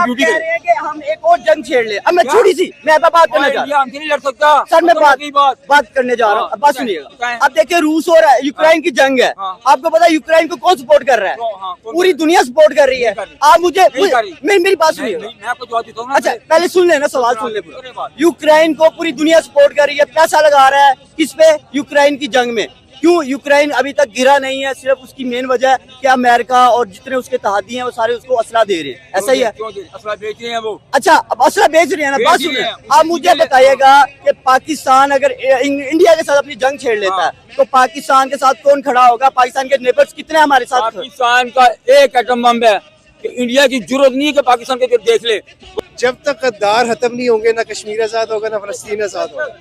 Duty कह रहे हैं कि हम एक और जंग छेड़ ले। अब मैं छोटी सी मैं बात करना चाह रहा हूँ, नहीं लड़ सकता सर मैं बात करने जा रहा हूँ, बात सुनिएगा। अब देखिए रूस हो रहा है, यूक्रेन की जंग है, आपको पता है यूक्रेन को कौन सपोर्ट कर रहा है? पूरी दुनिया सपोर्ट कर रही है। आप मुझे मेरी बात सुनिए, मैं आपको जवाब देता हूँ। अच्छा पहले सुन लेना, सवाल सुन ले। यूक्रेन को पूरी दुनिया सपोर्ट कर रही है, पैसा लगा रहा है किस पे? यूक्रेन की जंग में। क्यों यूक्रेन अभी तक गिरा नहीं है? सिर्फ उसकी मेन वजह है कि अमेरिका और जितने उसके तहादी हैं वो सारे उसको असला दे रहे हैं, ऐसा ही है? असला बेच रहे हैं वो। अच्छा अब असला बेच रहे हैं ना, बात सुनिए। आप मुझे बताइएगा कि पाकिस्तान अगर इंडिया के साथ अपनी जंग छेड़ लेता है तो पाकिस्तान के साथ कौन खड़ा होगा? पाकिस्तान के नेबर्स कितने हमारे साथ? पाकिस्तान का एक एटम बम है कि इंडिया की जरूरत नहीं है कि पाकिस्तान के देख ले। जब तक गद्दार खत्म नहीं होंगे ना कश्मीर आजाद होगा ना फलस्तीन आजाद होगा।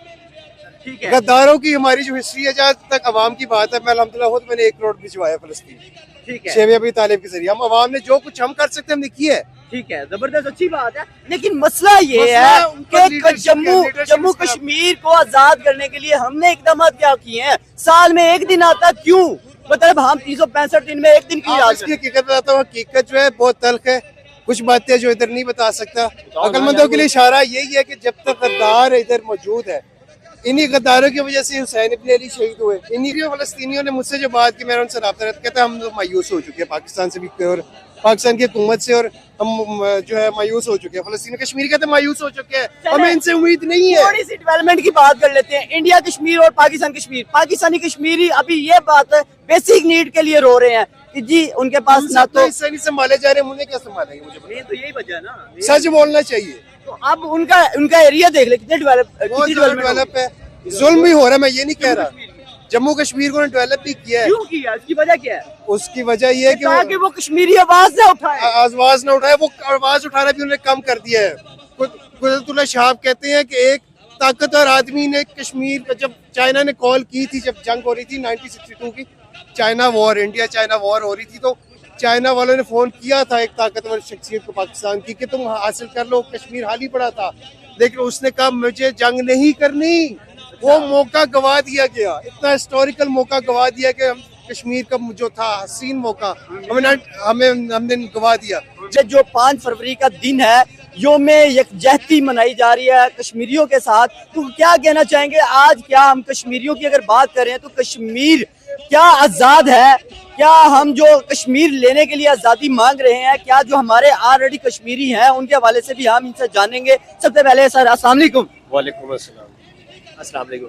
ठीक है, गद्दारों की हमारी जो हिस्ट्री है, जहाँ तक अवाम की बात है, मैं अल्हम्दुलिल्लाह खुद मैंने 1 करोड़ भिजवाया फलस्तीन, ठीक है, शेख अबी तालिब के जरिए। हम अवाम ने जो कुछ हम कर सकते हैं हमने किया है। ठीक है, जबरदस्त अच्छी बात है। लेकिन मसला ये है कि जम्मू कश्मीर को आजाद करने के लिए हमने इकदाम क्या किए हैं? साल में एक दिन आता, क्यों? मतलब हम 365 दिन में एक दिन की हकीकत बताता हूँ, हकीकत जो है बहुत तल्ख है। कुछ बातें जो इधर नहीं बता सकता। अकलमंदों के लिए इशारा यही है कि जब तक गद्दार इधर मौजूद है, इन्हीं गद्दारों की वजह से हुसैन इब्न अली शहीद हुए। इन्हीं फलस्तीनियों ने मुझसे जो बात की, मैंने उनसे रब्ता रहता, कहता हम लोग मायूस हो चुके हैं पाकिस्तान से भी और पाकिस्तान की हुकूमत से, और हम जो है मायूस हो चुके हैं। फलस्तीनी कश्मीर कहते हैं मायूस हो चुके हैं, हमें इनसे उम्मीद नहीं है। थोड़ी सी डेवलपमेंट की बात कर लेते हैं। इंडिया कश्मीर और पाकिस्तान कश्मीर, पाकिस्तानी कश्मीरी अभी ये बात है बेसिक नीड के लिए रो रहे हैं कि जी उनके पास ना तो हिस्सा नहीं संभाले जा रहे, मुझे क्या संभालेंगे? मुझे तो यही वजह है ना, सच बोलना चाहिए। तो अब उनका एरिया देख ले कितने डेवलप है। जुल्म भी हो रहा है, मैं ये नहीं कह रहा। जम्मू कश्मीर को डेवलप भी किया है। क्यों किया? उसकी वजह क्या है? उसकी वजह ये है कि वो कश्मीरी आवाज ना उठाए, आवाज ना उठाए। वो आवाज उठाना भी उन्होंने कम कर दिया है। कुदरतुल्लाह शाह कहते हैं कि एक ताकतवर आदमी ने कश्मीर का, जब चाइना ने कॉल की थी, जब जंग हो रही थी 1962 की, China war, India China war हो रही थी, तो चाइना वालों ने फोन किया था एक ताकतवर शख्सियत को पाकिस्तान की कि तुम हासिल कर लो, कश्मीर हाल ही पड़ा था। लेकिन उसने कहा मुझे जंग नहीं करनी। वो मौका गवा दिया गया, इतना हिस्टोरिकल मौका गवा दिया कि हम कश्मीर का जो था हसीन मौका हमने गवा दिया। जो 5 फरवरी का दिन है, योमे यकजहती मनाई जा रही है कश्मीरियों के साथ, तो क्या कहना चाहेंगे आज? क्या हम कश्मीरियों की अगर बात करें तो कश्मीर क्या आजाद है? क्या हम जो कश्मीर लेने के लिए आजादी मांग रहे हैं, क्या जो हमारे ऑलरेडी कश्मीरी हैं उनके हवाले से भी हम इनसे जानेंगे। सबसे पहले सर अस्सलाम वालेकुम। वालेकुम अस्सलाम। अस्सलाम वालेकुम,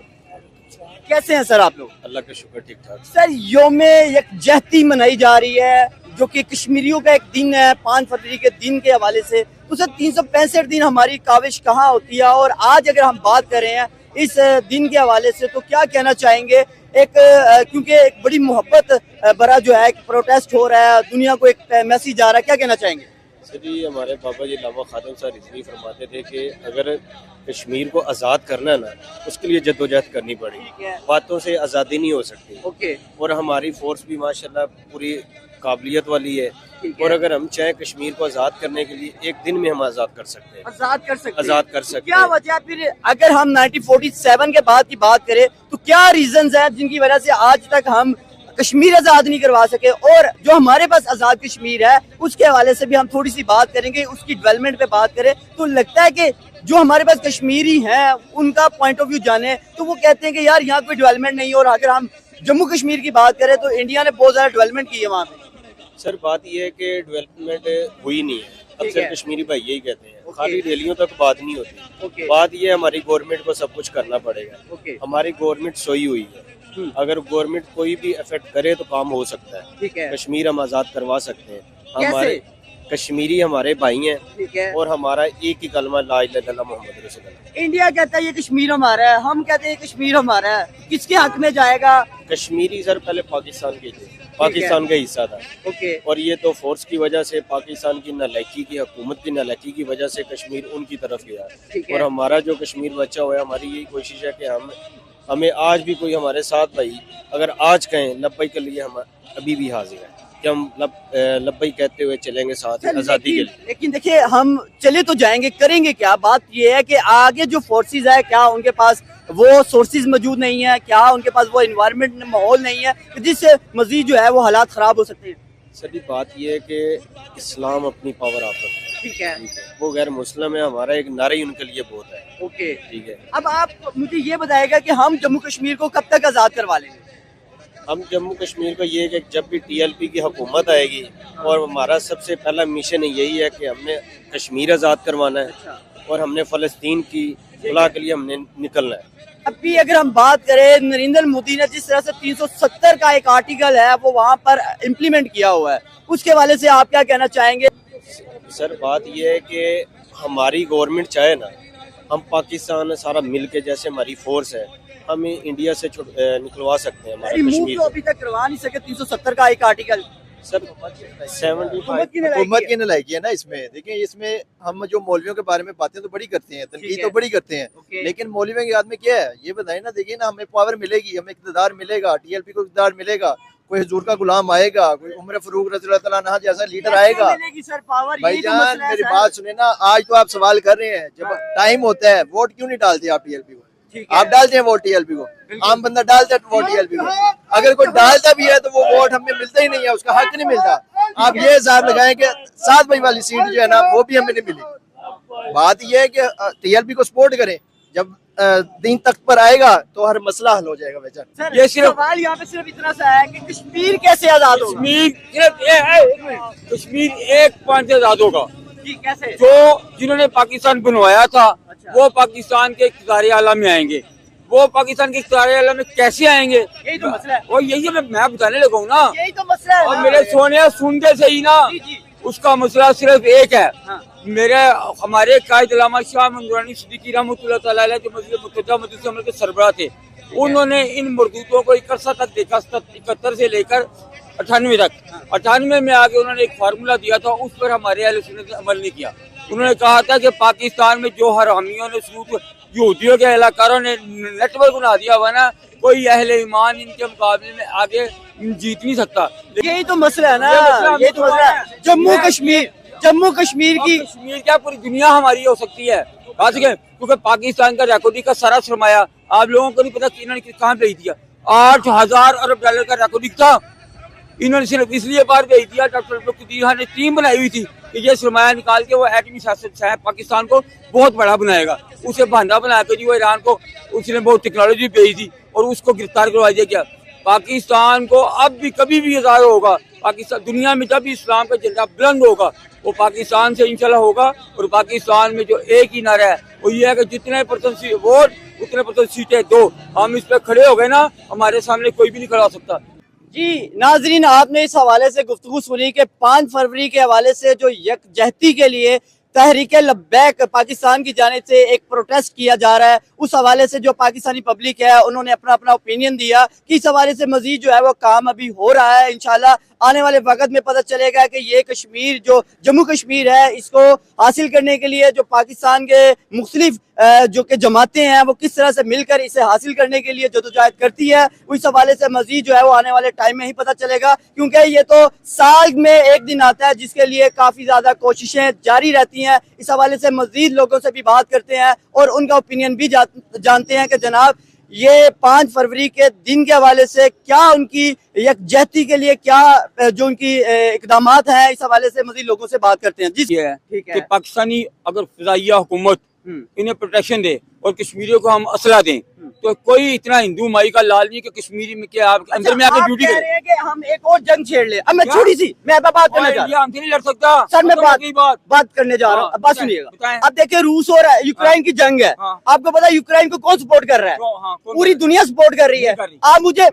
कैसे हैं सर आप लोग? अल्लाह का शुक्र, ठीक ठाक। सर योमे यकजहती मनाई जा रही है जो कि कश्मीरियों का एक दिन है 5 फरवरी के दिन के हवाले से, तो सर 365 दिन हमारी काविश कहाँ होती है? और आज अगर हम बात कर रहे हैं इस दिन के हवाले से तो क्या कहना चाहेंगे? क्योंकि एक बड़ी मोहब्बत भरा जो है प्रोटेस्ट हो रहा है, दुनिया को एक मैसेज आ रहा है, क्या कहना चाहेंगे? जी हमारे पापा जी लामा खादम साहब इसलिए फरमाते थे कि अगर कश्मीर को आज़ाद करना है ना, उसके लिए जद्दोजहद करनी पड़ेगी, बातों से आज़ादी नहीं हो सकती। ओके। और हमारी फोर्स भी माशाल्लाह पूरी काबिलियत वाली है, और अगर हम चाहें कश्मीर को आज़ाद करने के लिए एक दिन में हम आज़ाद कर सकते हैं। आज़ाद कर सकते हैं। आज़ाद कर सकते क्या वजह फिर? अगर हम 1947 के बाद की बात करें तो क्या रीजंस हैं जिनकी वजह से आज तक हम कश्मीर आजाद नहीं करवा सके? और जो हमारे पास आजाद कश्मीर है उसके हवाले से भी हम थोड़ी सी बात करेंगे, उसकी डेवलपमेंट पे बात करें। तो लगता है कि जो हमारे पास कश्मीरी हैं उनका पॉइंट ऑफ व्यू जाने तो वो कहते हैं कि यार यहाँ कोई डेवलपमेंट नहीं है। और अगर हम जम्मू कश्मीर की बात करें तो इंडिया ने बहुत ज्यादा डेवलपमेंट की है वहाँ पे। सर बात यह है कि डेवलपमेंट हुई नहीं है, अक्सर कश्मीरी भाई यही कहते हैं, खाली रैलियों तक बात नहीं होती। बात ये हमारी गवर्नमेंट को सब कुछ करना पड़ेगा। हमारी गवर्नमेंट सोई हुई है, अगर गवर्नमेंट कोई भी इफेक्ट करे तो काम हो सकता है। ठीक है। कश्मीर हम आजाद करवा सकते हैं। हमारे कश्मीरी हमारे भाई हैं, और हमारा एक ही कलमा ला इलाहा इल्लल्लाह मुहम्मद रसूलुल्लाह। इंडिया कहता है ये कश्मीर हमारा है, हम कहते हैं कश्मीर हमारा है, किसके हक में जाएगा? कश्मीरी सर पहले पाकिस्तान के थे, पाकिस्तान का हिस्सा था। और ये तो फोर्स की वजह से, पाकिस्तान की नालायकी की, हुकूमत की नालायकी की वजह से कश्मीर उनकी तरफ गया। और हमारा जो कश्मीर बचा हुआ है, हमारी यही कोशिश है कि हमें आज भी कोई हमारे साथ भाई अगर आज कहें लब्बई के लिए, हम अभी भी हाजिर हैं कि हम लब्बई कहते हुए चलेंगे साथ आज़ादी के लिए। लेकिन देखिए हम चले तो जाएंगे, करेंगे क्या? बात ये है कि आगे जो फोर्सेस है क्या उनके पास वो सोर्सेज मौजूद नहीं है? क्या उनके पास वो इन्वायरमेंट माहौल नहीं है जिससे मजीद जो है वो हालात खराब हो सकते हैं? सभी बात ये है कि इस्लाम अपनी पावर आप रखता है, ठीक है, वो गैर मुस्लिम है, हमारा एक नारा ही उनके लिए बहुत है। ओके। ठीक है, अब आप मुझे ये बताएगा कि हम जम्मू कश्मीर को कब तक आजाद करवा लेंगे? हम जम्मू कश्मीर को ये है कि जब भी TLP की हुकूमत आएगी, और हमारा सबसे पहला मिशन यही है कि हमने कश्मीर आज़ाद करवाना है और हमने फ़लस्तीन की सुलह के लिए हमने निकलना है। अभी अगर हम बात करें, नरेंद्र मोदी ने जिस तरह से 370 का एक आर्टिकल है वो वहाँ पर इम्प्लीमेंट किया हुआ है, उसके हवाले से आप क्या कहना चाहेंगे? सर बात यह है कि हमारी गवर्नमेंट चाहे ना, हम पाकिस्तान सारा मिल के, जैसे हमारी फोर्स है, हम इंडिया से निकलवा सकते हैं हमारे रिमूव कश्मीर तो को। अभी तक करवा नहीं सके 370 का एक आर्टिकल। सर 75 हुकूमत की नलायकी है ना इसमें। देखिए, इसमें हम जो मौलवियों के बारे में बातें तो बड़ी करते हैं, तनकीद तो बड़ी करते हैं, लेकिन मौलवियों के हाथ में क्या है ये बताइए ना। देखिए ना, हमें पावर मिलेगी, हमें इक़्तिदार मिलेगा, TLP को इक़्तिदार मिलेगा, कोई हुजूर का गुलाम आएगा, कोई उमर फारूक रज़ियल्लाहु ताला अन्हु जैसा लीडर आएगा। भाईजान मेरी बात सुने ना, आज तो आप सवाल कर रहे हैं, जब टाइम होता है वोट क्यों नहीं डालते आप TLP को? आप डालते हैं वोट TLP को? आम बंदा डालता है वोट TLP को? अगर कोई डालता भी है तो वो वोट हमें मिलता ही नहीं है, उसका हक नहीं मिलता। आप ये हिसाब लगाएं कि 7 मई वाली सीट जो है ना वो भी हमें नहीं मिली। बात यह है कि TLP को सपोर्ट करें, जब दिन तख्त पर आएगा तो हर मसला हल हो जाएगा। बेचारा ये सवाल यहाँ पे सिर्फ इतना सा है कि कश्मीर कैसे आजाद होगा? कश्मीर एक पॉइंट से आजाद होगा। कैसे? जो जिन्होंने पाकिस्तान बनवाया था वो पाकिस्तान के इक़्तिदार आला में आएंगे। वो पाकिस्तान के इक़्तिदार आला में कैसे आएंगे? यही तो मसला है। और यही मैं बताने लगा हूँ ना, यही तो मसला है। और मेरे सोने सुनते से ही ना, उसका मसला सिर्फ एक है। मेरे हमारे कायद अल्लामा शाह मंदुरानी सिद्दीकी रहमतुल्लाह तआला अलैह जो मजलिस मुत्तहिदा मजलिस अमल के सरबराह थे, उन्होंने इन मरदूदों को 71 तक देखा, 71 से लेकर 98 तक। 98 में आके उन्होंने एक फार्मूला दिया था, उस पर हमारे अहले सुन्नत ने अमल नहीं किया। उन्होंने कहा था कि पाकिस्तान में जो हरामियों ने सूद यहूदियों के इलाकारों ने नेटवर्क बना दिया हुआ ना, कोई अहले ईमान इनके मुकाबले में आगे जीत नहीं सकता। यही तो मसला है ना, यही तो मसला है। जम्मू कश्मीर की कश्मीर क्या पूरी दुनिया हमारी हो सकती है, क्योंकि पाकिस्तान का रैकोडी का सारा सरमाया आप लोगों को नहीं पता कि इन्होंने कहाँ भेज दिया। 8000 अरब डॉलर का रैकोडी था, इन्होंने सिर्फ इसलिए बाहर भेज दिया। डॉक्टर अब्दुल ने टीम बनाई हुई थी कि ये सरमाया निकाल के वो एटमी शायद पाकिस्तान को बहुत बड़ा बनाएगा। उसे बहाना बना के जी वो ईरान को उसने बहुत टेक्नोलॉजी भेज दी और उसको गिरफ्तार करवा दिया गया। पाकिस्तान को अब भी कभी भी इज़हार होगा, पाकिस्तान दुनिया में जब भी इस्लाम का झंडा बुलंद होगा वो पाकिस्तान से इंशाल्लाह होगा। और पाकिस्तान में जो एक ही नारा है वो ये है कि जितने % वोट उतने % सीटें दो। हम इस पर खड़े हो गए ना, हमारे सामने कोई भी नहीं खड़ा हो सकता। जी नाजरीन, आपने इस हवाले से गुफ्तगू सुनी कि 5 फरवरी के हवाले से जो यकजहती के लिए तहरीक लब्बैक पाकिस्तान की जानिब से एक प्रोटेस्ट किया जा रहा है, उस हवाले से जो पाकिस्तानी पब्लिक है उन्होंने अपना अपना ओपिनियन दिया कि इस हवाले से मजीद जो है वो काम अभी हो रहा है। इंशाल्लाह आने वाले वक्त में पता चलेगा कि ये कश्मीर जो जम्मू कश्मीर है इसको हासिल करने के लिए जो पाकिस्तान के मुख्तलिफ जो कि जमातें हैं वो किस तरह से मिलकर इसे हासिल करने के लिए जदोजहद करती है। इस हवाले से मजीद जो है वो आने वाले टाइम में ही पता चलेगा, क्योंकि ये तो साल में एक दिन आता है जिसके लिए काफ़ी ज़्यादा कोशिशें जारी रहती हैं। इस हवाले से मजीद लोगों से भी बात करते हैं और उनका ओपिनियन भी जानते हैं कि जनाब ये 5 फरवरी के दिन के हवाले से क्या उनकी यकजहती के लिए क्या जो उनकी इकदामात हैं, इस हवाले से मजीद लोगों से बात करते हैं। जी ये है ठीक है कि पाकिस्तानी अगर फिजाइया हुकूमत इन्हें प्रोटेक्शन दे और कश्मीरियों को हम असला दें तो कोई इतना हिंदू माई का लाल नहीं कि कश्मीरी में क्या आप अंदर में आके ड्यूटी कह रहे हैं कि हम एक और जंग छेड़ ले। अब मैं क्या? छोटी सी मैं बात करना चाह रहा हूं। हमसे नहीं लड़ सकता सर मैं बात बात करने जा रहा हूँ, हाँ, बात बताएं, सुनिएगा। बताएं। अब देखिए रूस और यूक्रेन की जंग है, हाँ। आपको पता है यूक्रेन को कौन सपोर्ट कर रहा है? पूरी दुनिया सपोर्ट कर रही है। आप मुझे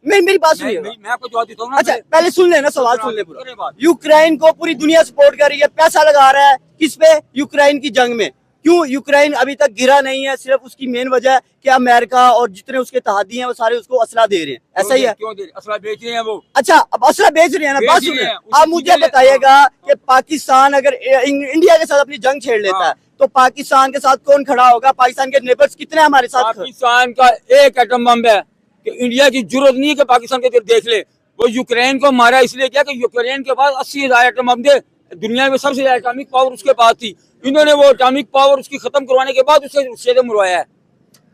मेरी बात सुनिए, मैं आपको जवाब देता हूँ। अच्छा पहले सुन लेना, सवाल सुन ले पूरा। यूक्रेन को पूरी दुनिया सपोर्ट कर रही है, पैसा लगा रहा है किस पे? यूक्रेन की जंग में। क्यों यूक्रेन अभी तक गिरा नहीं है? सिर्फ उसकी मेन वजह कि अमेरिका और जितने उसके तहादी हैं वो सारे उसको असला दे रहे हैं, ऐसा ही है? क्यों दे रहे? असला बेच रहे हैं वो। अच्छा अब असला बेच रहे हैं ना, बात बेच सुन रहे रहे हैं, हैं। आप मुझे बताइएगा कि पाकिस्तान अगर इंडिया के साथ अपनी जंग छेड़ लेता है तो पाकिस्तान के साथ कौन खड़ा होगा? पाकिस्तान के नेबर्स कितने हमारे साथ? पाकिस्तान का एक एटम बम है कि इंडिया की जरूरत नहीं है कि पाकिस्तान के देख ले। वो यूक्रेन को मारा इसलिए क्या कि यूक्रेन के पास 80,000 एटम बम थे, दुनिया में सबसे ज्यादा एटॉमिक पावर उसके पास थी। इन्होंने वो एटॉमिक पावर उसकी खत्म करवाने के बाद उसे उससे मुरवाया है।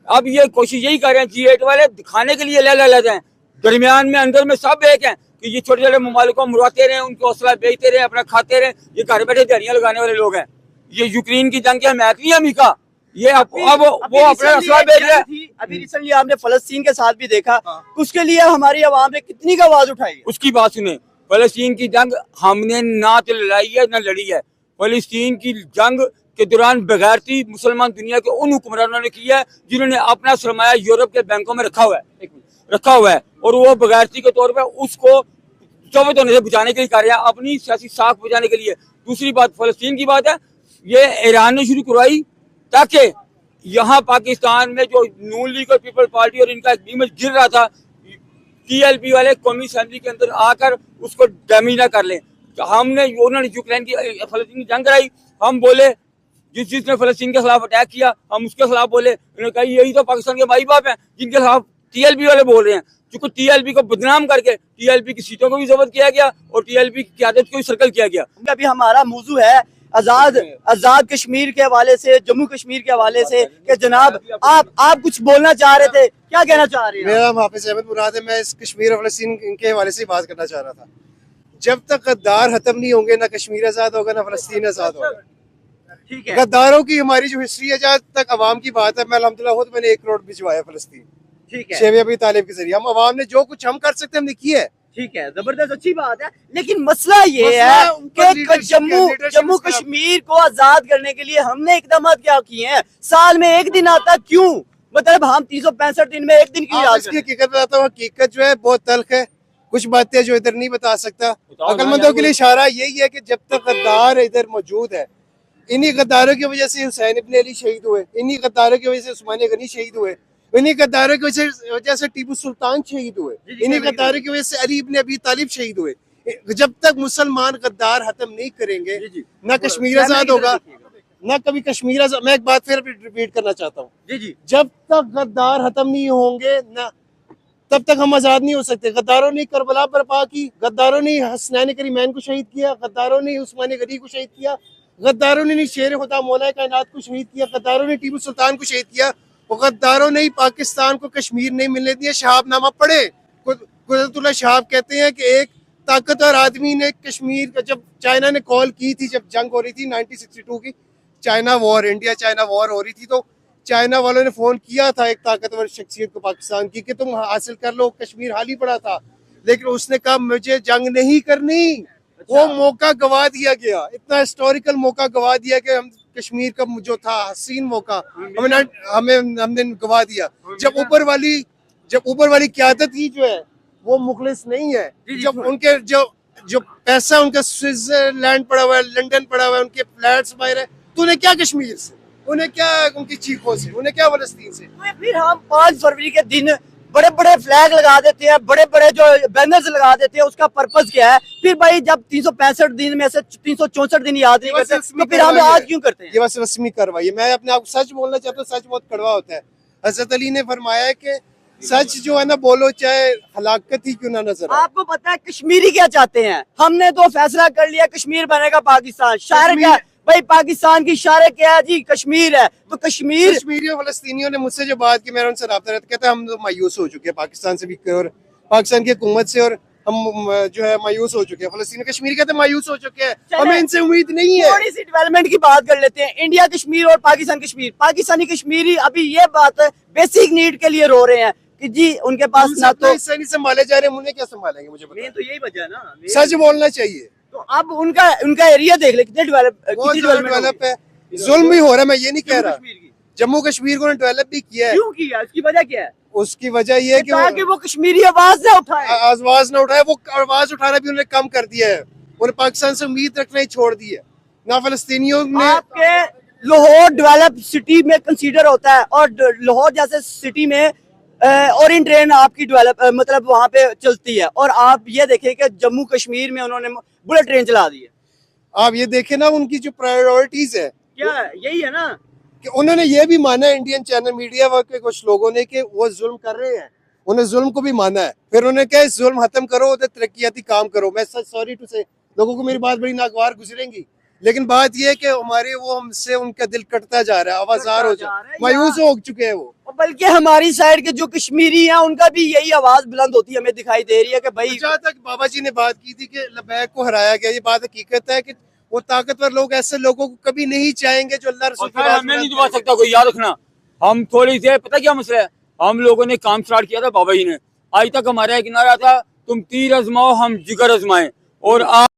अब ये कोशिश यही कर रहे हैं G8 वाले दिखाने के लिए ले जाए, दरमियान में अंदर में सब एक हैं। कि ये छोटे छोटे ममालिक को मुराते रहे, उनको हौसला बेचते रहे, अपना खाते रहे। ये घर बैठे दिहाड़ियां लगाने वाले लोग हैं। ये यूक्रेन की जंग की हमायत नहीं है अमेरिका, ये अब वो अपना हौसला बेच रहे हैं। अभी रिसेंटली आपने फलस्तीन के साथ भी देखा, उसके लिए हमारी आवाम ने कितनी का आवाज उठाई है। उसकी बात सुने, फलस्तीन की जंग हमने ना तो लड़ाई है ना लड़ी है। फलस्तीन की जंग के दौरान बगैरती मुसलमान दुनिया के उन हुक्मरानों ने की है जिन्होंने अपना सरमाया यूरोप के बैंकों में रखा हुआ है और वो बगैरती के तौर पर उसको चौबत होने से बचाने के लिए कर रहे हैं, अपनी सियासी साख बचाने के लिए। दूसरी बात फलस्तीन की बात है, ये ईरान ने शुरू करवाई ताकि यहाँ पाकिस्तान में जो नून लीग और पीपल पार्टी और इनका एग्रीमेंट गिर रहा था, TLP वाले कौमी असेंबली के अंदर आकर उसको डैमेज ना कर लें। हमने उन्होंने यूक्रेन की फलस्तीन की जंग कराई, हम बोले जिसने फलस्तीन के खिलाफ अटैक किया हम उसके खिलाफ बोले। उन्होंने कहा यही तो पाकिस्तान के माई बाप हैं जिनके खिलाफ TLP वाले बोल रहे हैं। क्योंकि TLP को बदनाम करके TLP की सीटों को भी जब्त किया गया और TLP की क्यादत को भी सर्कल किया गया। अभी हमारा मौजू है आजाद कश्मीर के हवाले से, जम्मू कश्मीर के हवाले से कि जनाब आप कुछ बोलना चाह रहे थे, क्या कहना चाह रहे हैं? मेरा नाम हाफिज अहमद मुराद है। मैं इस कश्मीर और फलस्तीन के हवाले से बात करना चाह रहा था। जब तक गद्दार खत्म नहीं होंगे ना कश्मीर आजाद होगा ना फलस्तीन आजाद होगा। ठीक है, गद्दारों की हमारी जो हिस्ट्री है, जहाँ तक अवाम की बात है, मैं अल्हम्दुलिल्लाह खुद मैंने 1 करोड़ भिजवाया फलस्तीन, ठीक है, शेख अबी तालिब के जरिए। हम अवाम ने जो कुछ हम कर सकते हमने किया है। ठीक है, जबरदस्त अच्छी बात है। लेकिन मसला ये मसला है ऊपर कि leadership जम्मू के खिलाफ। कश्मीर को आजाद करने के लिए हमने इकदाम क्या किए हैं? साल में एक दिन आता क्यों? मतलब हम 365 दिन में एक दिन की याद इसकी हकीकत बताता हूँ। हकीकत जो है बहुत तल्ख है, कुछ बातें जो इधर नहीं बता सकता। अक्लमंदों के लिए इशारा यही है कि जब तक गद्दार इधर मौजूद है, इन्हीं गद्दारों की वजह से हुसैन इब्न अली शहीद हुए, इन्हीं गद्दारों की वजह से उस्मान गनी शहीद हुए, इन्हीं गद्दारों की वजह से टीपू सुल्तान शहीद हुए, इन्हीं गद्दारों की वजह से अली इब्न अबी तालिब शहीद हुए। जब तक मुसलमान गद्दार खत्म नहीं करेंगे ना कश्मीर आजाद होगा ना कभी कश्मीर आजाद। मैं एक बात फिर रिपीट करना चाहता हूँ, जब तक गद्दार खत्म नहीं होंगे ना तब तक हम आजाद नहीं हो सकते। गद्दारों ने करबला बर्पा की, गद्दारों ने हसनैन करीमैन को शहीद किया, गद्दारों ने उस्मान गनी को शहीद किया, गद्दारों ने शेर खुदा मौला कायनात को शहीद किया, गद्दारों ने टीपू सुल्तान को शहीद किया, और गद्दारों ने ही पाकिस्तान को कश्मीर नहीं मिलने दिया। शहाबनामा पढ़े, कुदरतुल्लाह शहाब कहते हैं कि एक ताकतवर आदमी ने कश्मीर का, जब चाइना ने कॉल की थी, जब जंग हो रही थी 1962 की, China war, India China war हो रही थी, तो चाइना वालों ने फोन किया था एक ताकतवर शख्सियत को पाकिस्तान की कि तुम हासिल कर लो, कश्मीर हाल ही पड़ा था। लेकिन उसने कहा मुझे जंग नहीं करनी। वो मौका गवा दिया गया, इतना हिस्टोरिकल मौका गवा दिया कि हम कश्मीर का जो था हसीन मौका हमने गवा दिया। जब ऊपर वाली क्यादत ही जो है वो मुखलिस नहीं है, जब उनके जो पैसा उनका स्विट्जरलैंड पड़ा हुआ है, लंदन पड़ा हुआ है, उनके फ्लैट्स बाहर है, तो उन्हें क्या कश्मीर से, उन्हें क्या उनकी चीखों से, उन्हें क्या फलस्तीन से। तो फिर हम 5 फरवरी के दिन बड़े बड़े फ्लैग लगा देते हैं, बड़े बड़े जो बैनर्स लगा देते हैं, उसका पर्पस क्या है? फिर भाई जब 365 दिन में से 364 दिन याद नहीं करते तो फिर हम आज क्यों करते हैं? ये बस रस्मी कार्रवाई है। मैं अपने आप को सच बोलना चाहता हूँ, सच बहुत कड़वा होता है। हजरत अली ने फरमाया है कि सच जो है ना बोलो चाहे हलाकत ही क्यों ना नजर आए। आपको पता है कश्मीरी क्या चाहते हैं? हमने तो फैसला कर लिया कश्मीर बनेगा पाकिस्तान। शायर क्या भाई, पाकिस्तान की इशारे क्या है जी? कश्मीर है। तो कश्मीरियों फलस्तीनियों ने मुझसे जो बात की, मेरा उनसे रब्ता रहता, कहते हैं हम तो मायूस हो चुके हैं पाकिस्तान से भी और पाकिस्तान की हुकूमत से, और हम जो है मायूस हो चुके हैं। फलस्तीनी कश्मीर कहते हैं मायूस हो चुके हैं, हमें इनसे उम्मीद नहीं है। थोड़ी सी डेवलपमेंट की बात कर लेते हैं। इंडिया कश्मीर और पाकिस्तान कश्मीर, पाकिस्तानी कश्मीरी अभी ये बात बेसिक नीड के लिए रो रहे हैं कि जी उनके पास ना तो हिस्सा नहीं संभाले जा रहे, उन्हें क्या संभालेंगे? मुझे मेन तो यही वजह है ना, सच बोलना चाहिए। तो अब उनका एरिया देख ले कितने डेवलप है। जुल्म भी हो रहा है, मैं ये नहीं कह रहा। जम्मू कश्मीर को डेवलप भी किया है। क्यों किया? उसकी वजह क्या है? उसकी वजह ये है कि वो कश्मीरी आवाज ना उठाए, आवाज ना उठाए। वो आवाज उठाना भी उन्होंने कम कर दिया है, उन्हें पाकिस्तान से उम्मीद रखना ही छोड़ दी है। ना फलस्तीनियों ने आपके लाहौर डेवलप सिटी में कंसीडर होता है, और लाहौर जैसे सिटी में ओरिएंट ट्रेन आपकी डेवलप मतलब वहाँ पे चलती है, और आप ये देखें कि जम्मू कश्मीर में उन्होंने बुलेट ट्रेन चला दी है। आप ये देखें ना, उनकी जो प्रायोरिटीज है क्या यही है ना कि उन्होंने ये भी माना है, इंडियन चैनल मीडिया के कुछ लोगों ने, कि वो जुल्म कर रहे हैं, उन्हें जुल्म को भी माना है। फिर उन्हें क्या, जुल्म खत्म करो, उधर तरक्याती काम करो। मैं सच सॉरी टू से लोगों को मेरी बात बड़ी नागवार गुजरेंगी, लेकिन बात यह है कि हमारे वो हमसे उनका दिल कटता जा रहा है, आवाजार हो जा रहा है, मायूस हो चुके हैं वो। बल्कि हमारी साइड के जो कश्मीरी हैं उनका भी यही आवाज बुलंद होती है, हमें दिखाई दे रही है कि भाई जहाँ तक बाबा जी ने बात की थी कि लबैक को हराया गया, ये बात हकीकत है कि वो ताकतवर लोग ऐसे लोगों को कभी नहीं चाहेंगे जो अल्लाह रसूल की बात हमें नहीं दबा सकता कोई, याद रखना। हम थोड़ी देर, पता क्या मसला है, हम लोगों ने काम स्टार्ट किया था बाबा जी ने, आज तक हमारा एक नारा था तुम तीर आजमाओ हम जिगर आजमाएं, और आज